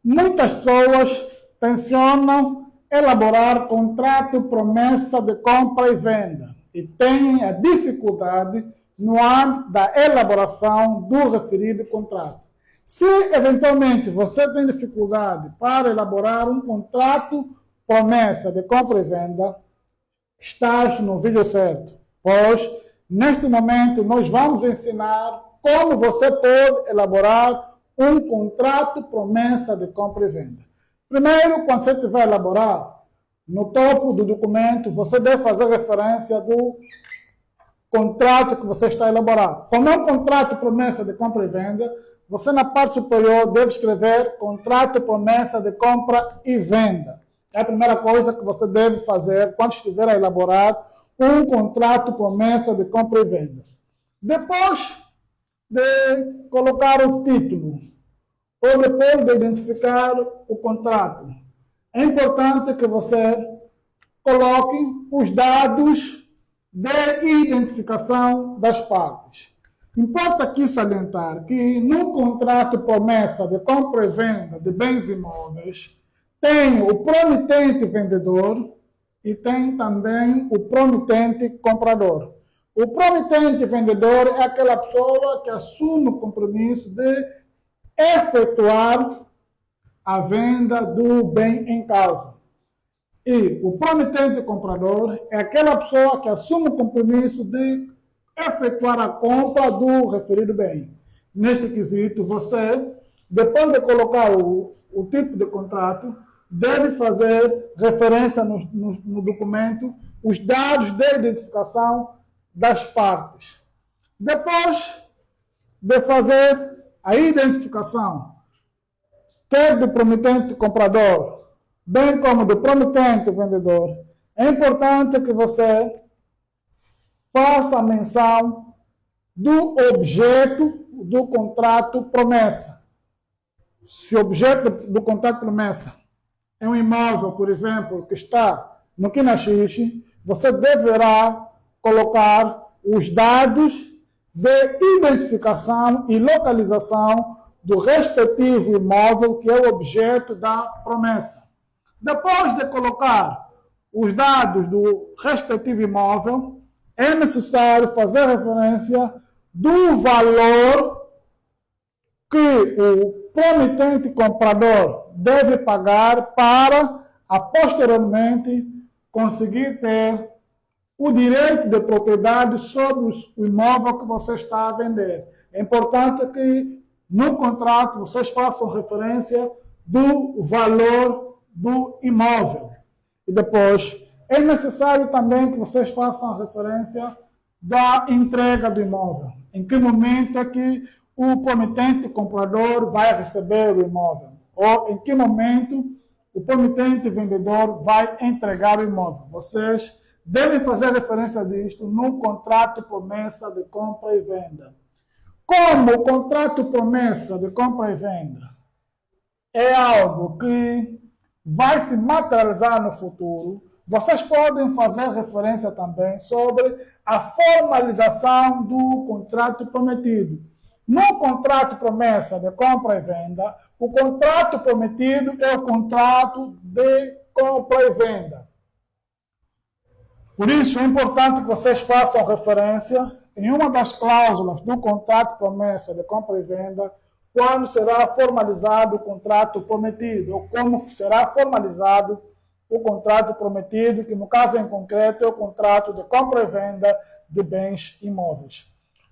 Muitas pessoas tencionam elaborar contrato promessa de compra e venda e têm a dificuldade no âmbito da elaboração do referido contrato. Se eventualmente você tem dificuldade para elaborar um contrato promessa de compra e venda, estás no vídeo certo, pois neste momento nós vamos ensinar como você pode elaborar um contrato promessa de compra e venda. Primeiro, quando você estiver a elaborar, no topo do documento, você deve fazer referência do contrato que você está a elaborar. Como é um contrato promessa de compra e venda, você na parte superior deve escrever contrato promessa de compra e venda. É a primeira coisa que você deve fazer quando estiver a elaborar um contrato promessa de compra e venda. Depois de colocar o título, ou depois de identificar o contrato, é importante que você coloque os dados de identificação das partes. Importa aqui salientar que no contrato promessa de compra e venda de bens imóveis, tem o promitente vendedor e tem também o promitente comprador. O promitente vendedor é aquela pessoa que assume o compromisso de efetuar a venda do bem em causa. E o promitente comprador é aquela pessoa que assume o compromisso de efetuar a compra do referido bem. Neste quesito, você, depois de colocar o tipo de contrato, deve fazer referência no documento os dados de identificação das partes. Depois de fazer a identificação, quer do promitente comprador, bem como do promitente vendedor, é importante que você faça menção do objeto do contrato promessa. Se o objeto do contrato promessa é um imóvel, por exemplo, que está no Quinaxixe, você deverá colocar os dados de identificação e localização do respectivo imóvel que é o objeto da promessa. Depois de colocar os dados do respectivo imóvel, é necessário fazer referência do valor que o promitente comprador deve pagar para, posteriormente, conseguir ter o direito de propriedade sobre o imóvel que você está a vender. É importante que no contrato vocês façam referência do valor do imóvel. E depois, é necessário também que vocês façam referência da entrega do imóvel. Em que momento é que o promitente comprador vai receber o imóvel? Ou em que momento o promitente vendedor vai entregar o imóvel? Vocês devem fazer referência disto no contrato promessa de compra e venda. Como o contrato promessa de compra e venda é algo que vai se materializar no futuro, vocês podem fazer referência também sobre a formalização do contrato prometido. No contrato promessa de compra e venda, o contrato prometido é o contrato de compra e venda. Por isso, é importante que vocês façam referência em uma das cláusulas do contrato promessa de compra e venda, quando será formalizado o contrato prometido, ou como será formalizado o contrato prometido, que no caso em concreto é o contrato de compra e venda de bens imóveis.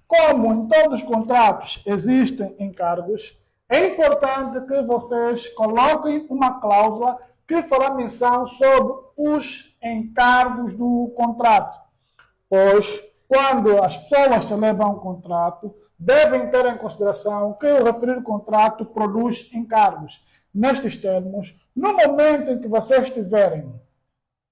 Como em todos os contratos existem encargos, é importante que vocês coloquem uma cláusula que fará menção sobre os encargos do contrato, pois quando as pessoas celebram um contrato, devem ter em consideração que o referido contrato produz encargos. Nestes termos, no momento em que vocês estiverem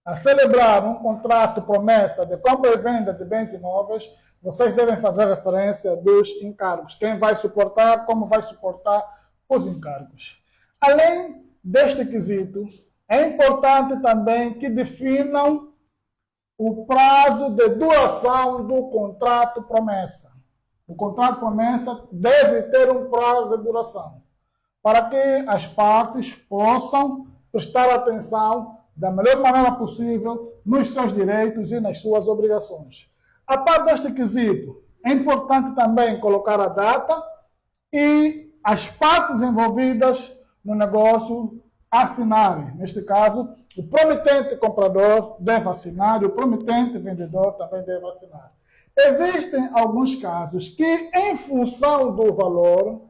a celebrar um contrato promessa de compra e venda de bens imóveis, vocês devem fazer referência dos encargos. Quem vai suportar, como vai suportar os encargos. Além deste quesito, é importante também que definam o prazo de duração do contrato promessa. O contrato promessa deve ter um prazo de duração. para que as partes possam prestar atenção da melhor maneira possível nos seus direitos e nas suas obrigações. A par deste quesito, é importante também colocar a data e as partes envolvidas no negócio assinarem. Neste caso, o promitente comprador deve assinar e o promitente vendedor também deve assinar. Existem alguns casos que, em função do valor,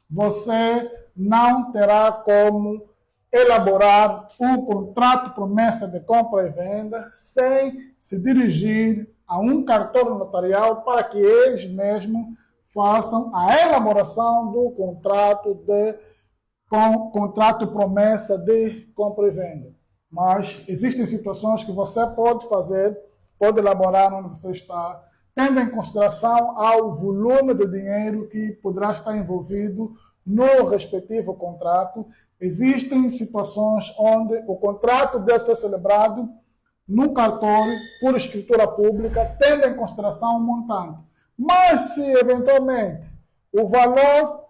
você não terá como elaborar um contrato promessa de compra e venda sem se dirigir a um cartório notarial para que eles mesmos façam a elaboração do contrato promessa de compra e venda. Mas existem situações que você pode fazer, pode elaborar onde você está, tendo em consideração ao volume de dinheiro que poderá estar envolvido no respectivo contrato. Existem situações onde o contrato deve ser celebrado no cartório por escritura pública, tendo em consideração o montante. Mas se eventualmente o valor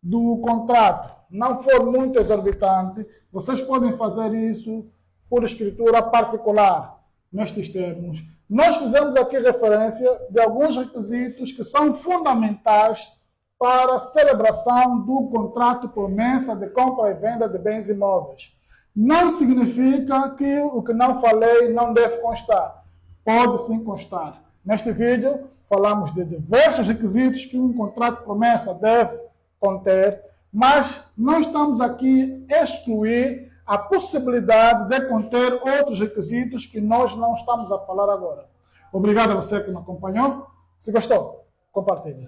do contrato não for muito exorbitante, vocês podem fazer isso por escritura particular, nestes termos. Nós fizemos aqui referência de alguns requisitos que são fundamentais para a celebração do contrato promessa de compra e venda de bens imóveis. Não significa que o que não falei não deve constar. Pode sim constar. Neste vídeo, falamos de diversos requisitos que um contrato promessa deve conter, mas não estamos aqui a excluir a possibilidade de conter outros requisitos que nós não estamos a falar agora. Obrigado a você que me acompanhou. Se gostou, compartilhe.